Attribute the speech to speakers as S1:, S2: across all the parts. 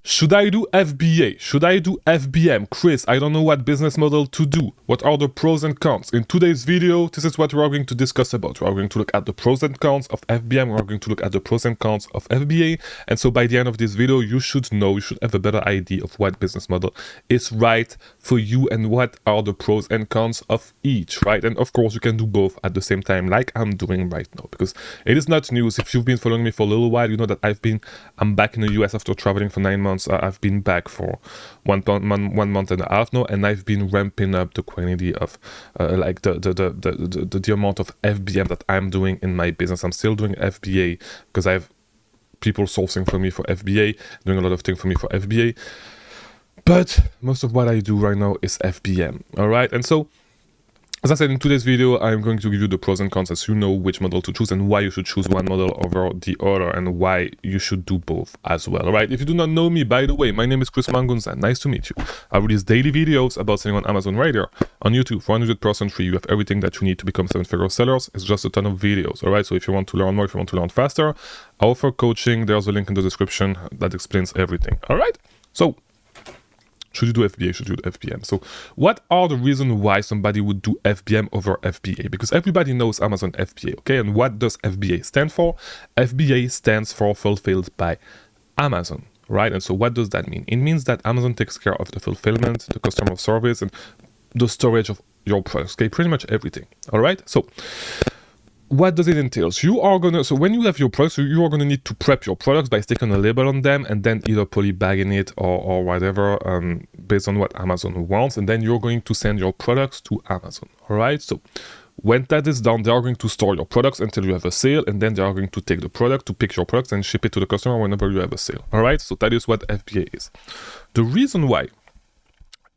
S1: Should I do FBA? Should I do FBM? Chris, I don't know what business model to do. What are the pros and cons? In today's video, this is what we are going to discuss about. We are going to look at the pros and cons of FBM. We are going to look at the pros and cons of FBA. And so by the end of this video, you should know, you should have a better idea of what business model is right for you and what are the pros and cons of each, right? And of course, you can do both at the same time, like I'm doing right now, because it is not news. If you've been following me for a little while, you know that I'm back in the US after traveling for 9 months. I've been back for 1 month and a half now, and I've been ramping up the quantity of like the amount of FBM that I'm doing in my business. I'm still doing FBA because I have people sourcing for me for FBA, doing a lot of things for me for FBA, but most of what I do right now is FBM. All right, and so as I said, in today's video, I'm going to give you the pros and cons as you know which model to choose and why you should choose one model over the other and why you should do both as well. All right, if you do not know me, by the way, my name is Chris Mangunza. Nice to meet you. I release daily videos about selling on Amazon right here on YouTube for 100% free. You have everything that you need to become 7-figure sellers. It's just a ton of videos. All right, so if you want to learn more, if you want to learn faster, I offer coaching. There's a link in the description that explains everything. All right, so should you do FBA? Should you do FBM? So what are the reasons why somebody would do FBM over FBA? Because everybody knows Amazon FBA, okay? And what does FBA stand for? FBA stands for Fulfilled by Amazon, right? And so what does that mean? It means that Amazon takes care of the fulfillment, the customer service, and the storage of your products, okay? Pretty much everything, all right? So what does it entail? So when you have your products, you are gonna need to prep your products by sticking a label on them and then either polybagging it or whatever, based on what Amazon wants, and then you're going to send your products to Amazon. All right. So when that is done, they are going to store your products until you have a sale, and then they are going to take the product to pick your products and ship it to the customer whenever you have a sale. All right. So that is what FBA is. The reason why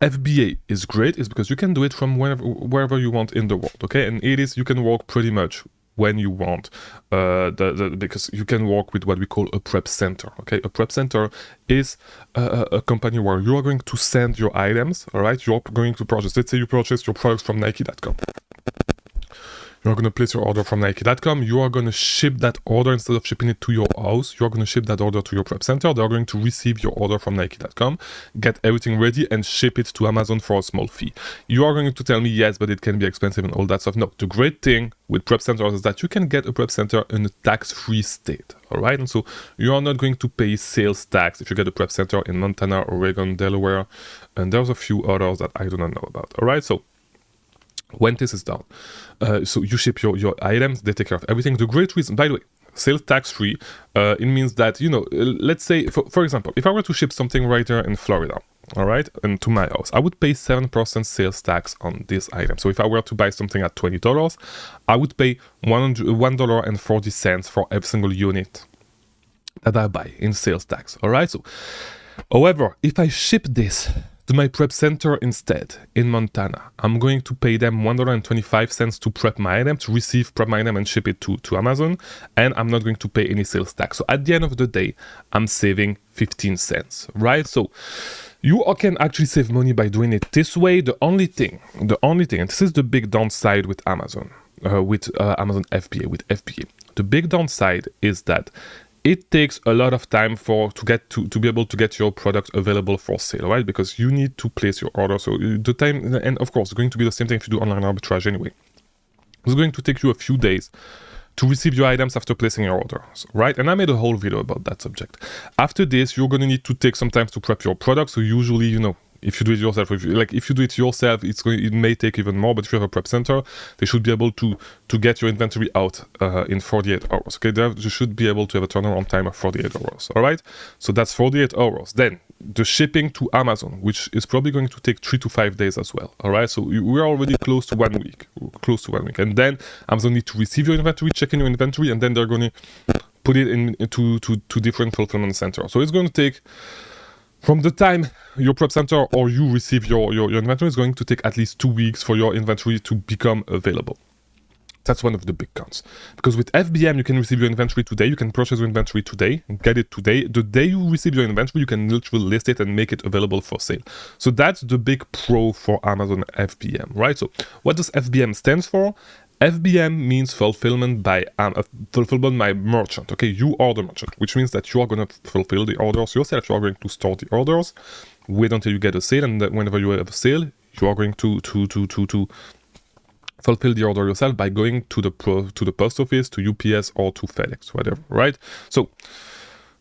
S1: FBA is great is because you can do it from wherever you want in the world. Okay, and you can work pretty much when you want, because you can work with what we call a prep center. Okay, a prep center is a company where you are going to send your items. All right, you're going to purchase. Let's say you purchase your products from Nike.com. You're going to place your order from Nike.com. You are going to ship that order instead of shipping it to your house. You're going to ship that order to your prep center. They're going to receive your order from Nike.com, get everything ready, and ship it to Amazon for a small fee. You are going to tell me, yes, but it can be expensive and all that stuff. No, the great thing with prep centers is that you can get a prep center in a tax-free state. All right, and so you are not going to pay sales tax if you get a prep center in Montana, Oregon, Delaware, and there's a few others that I do not know about. All right, so when this is done, so you ship your items, they take care of everything. The great reason, by the way, sales tax free, it means that, you know, let's say, for example, if I were to ship something right here in Florida, all right, and to my house, I would pay 7% sales tax on this item. So if I were to buy something at $20, I would pay $1.40 for every single unit that I buy in sales tax. All right, so however, if I ship this to my prep center instead in Montana, I'm going to pay them $1.25 to prep my item, to prep my item and ship it to Amazon, and I'm not going to pay any sales tax. So at the end of the day, I'm saving 15 cents, right? So you can actually save money by doing it this way. The only thing, and this is the big downside with Amazon, Amazon FBA, with FBA. The big downside is that it takes a lot of time to be able to get your product available for sale, right? Because you need to place your order. So the time, and of course, it's going to be the same thing if you do online arbitrage anyway. It's going to take you a few days to receive your items after placing your orders, right? And I made a whole video about that subject. After this, you're going to need to take some time to prep your product. So usually, you know, if you do it yourself, if you do it yourself, it may take even more. But if you have a prep center, they should be able to get your inventory out in 48 hours. Okay, you should be able to have a turnaround time of 48 hours. All right, so that's 48 hours. Then the shipping to Amazon, which is probably going to take 3 to 5 days as well. All right, so we're already close to 1 week, and then Amazon need to receive your inventory, check in your inventory, and then they're going to put it into different fulfillment centers. So it's going to take, from the time your prep center or you receive your inventory, is going to take at least 2 weeks for your inventory to become available. That's one of the big cons. Because with FBM, you can receive your inventory today, you can purchase your inventory today, and get it today. The day you receive your inventory, you can literally list it and make it available for sale. So that's the big pro for Amazon FBM, right? So what does FBM stand for? FBM means fulfillment by merchant. Okay, you are the merchant, which means that you are going to fulfill the orders yourself. You are going to store the orders, wait until you get a sale, and whenever you have a sale, you are going to fulfill the order yourself by going to the post office, to UPS, or to FedEx, whatever, right? So,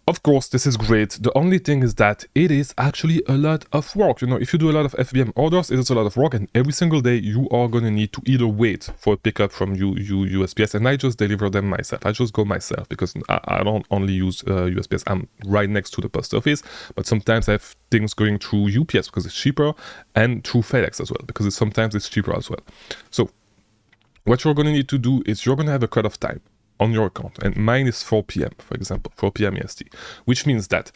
S1: of course, this is great. The only thing is that it is actually a lot of work. You know, if you do a lot of FBM orders, it is a lot of work, and every single day you are going to need to either wait for a pickup from USPS, and I just deliver them myself. I just go myself because I don't only use USPS. I'm right next to the post office, but sometimes I have things going through UPS because it's cheaper, and through FedEx as well because sometimes it's cheaper as well. So what you're going to need to do is you're going to have a cutoff time on your account, and mine is 4 p.m. for example, 4 p.m. EST, which means that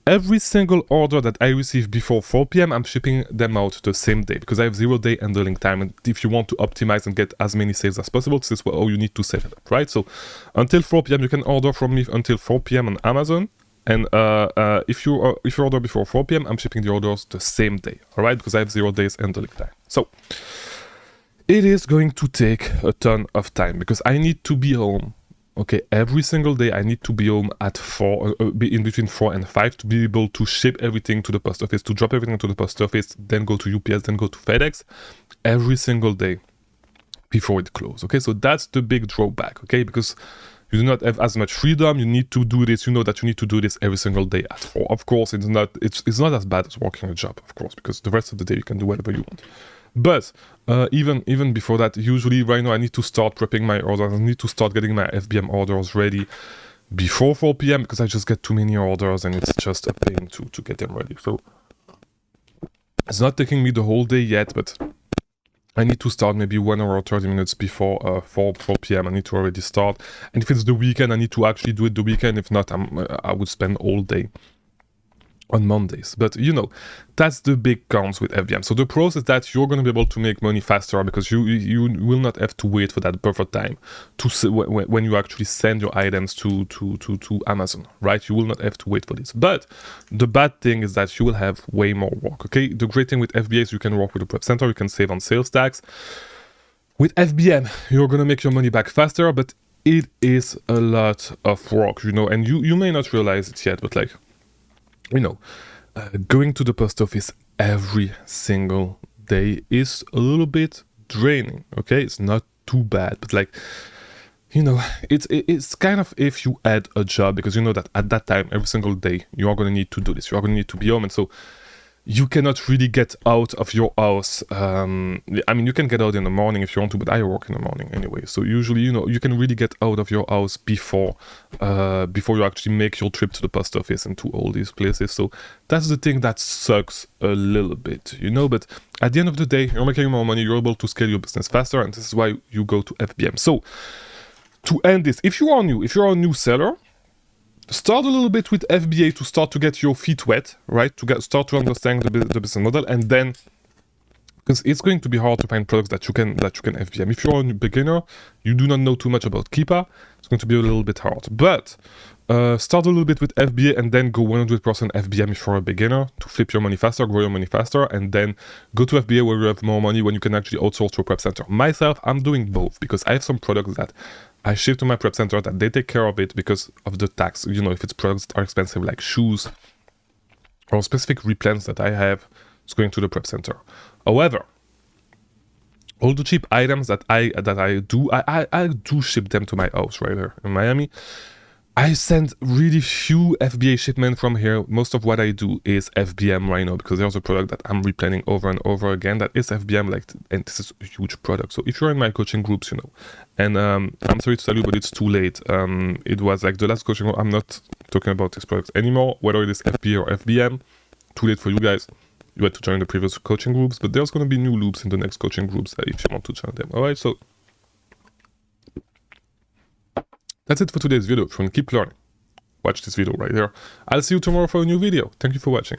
S1: every single order that I receive before 4 p.m. I'm shipping them out the same day because I have 0-day handling time, and if you want to optimize and get as many sales as possible, this is how you need to set it up, right? So until 4 p.m. you can order from me until 4 p.m. on Amazon, and if you order before 4 p.m. I'm shipping the orders the same day, all right, because I have 0 days handling time. So it is going to take a ton of time because I need to be home. Okay, every single day I need to be home at 4, in between 4 and 5 to be able to ship everything to the post office, to drop everything to the post office, then go to UPS, then go to FedEx, every single day before it closes. Okay, so that's the big drawback, okay, because you do not have as much freedom. You need to do this, you know that you need to do this every single day at 4. Of course, it's not as bad as working a job, of course, because the rest of the day you can do whatever you want. But even before that, usually right now I need to start prepping my orders. I need to start getting my FBM orders ready before 4 p.m. because I just get too many orders and it's just a pain to get them ready. So it's not taking me the whole day yet, but I need to start maybe 1 hour or 30 minutes before 4 p.m. I need to already start. And if it's the weekend, I need to actually do it the weekend. If not, I would spend all day on Mondays. But you know, that's the big cons with FBM. So the pros is that you're going to be able to make money faster because you will not have to wait for that buffer time to when you actually send your items to Amazon, right? You will not have to wait for this. But the bad thing is that you will have way more work. Okay, the great thing with FBA is you can work with a prep center, you can save on sales tax. With FBM, you're going to make your money back faster, but it is a lot of work, you know, and you may not realize it yet, but like, you know, going to the post office every single day is a little bit draining, okay? It's not too bad, but like, you know, it's kind of if you add a job, because you know that at that time, every single day, you are going to need to do this. You are going to need to be home, and so you cannot really get out of your house. I mean, you can get out in the morning if you want to, but I work in the morning anyway. So usually, you know, you can really get out of your house before you actually make your trip to the post office and to all these places. So that's the thing that sucks a little bit, you know. But at the end of the day, you're making more money. You're able to scale your business faster, and this is why you go to FBM. So to end this, if you're a new seller, start a little bit with FBA to start to get your feet wet, right? To start to understand the business model, and then, because it's going to be hard to find products that you can FBM. If you're a beginner, you do not know too much about Keepa, it's going to be a little bit hard. But start a little bit with FBA and then go 100% FBM if you're a beginner to flip your money faster, grow your money faster, and then go to FBA where you have more money when you can actually outsource to a prep center. Myself, I'm doing both because I have some products that I ship to my prep center that they take care of it because of the tax. You know, if it's products that are expensive like shoes or specific replants that I have, it's going to the prep center. However, all the cheap items that I do ship them to my house right here in Miami. I send really few FBA shipments from here. Most of what I do is FBM right now because there's a product that I'm replanning over and over again that is FBM, like, and this is a huge product. So if you're in my coaching groups, you know, and I'm sorry to tell you, but it's too late. It was like the last coaching group. I'm not talking about this product anymore, whether it is FBA or FBM. Too late for you guys. You had to join the previous coaching groups, but there's going to be new loops in the next coaching groups if you want to join them. All right, so that's it for today's video. If you want to keep learning, watch this video right here. I'll see you tomorrow for a new video. Thank you for watching.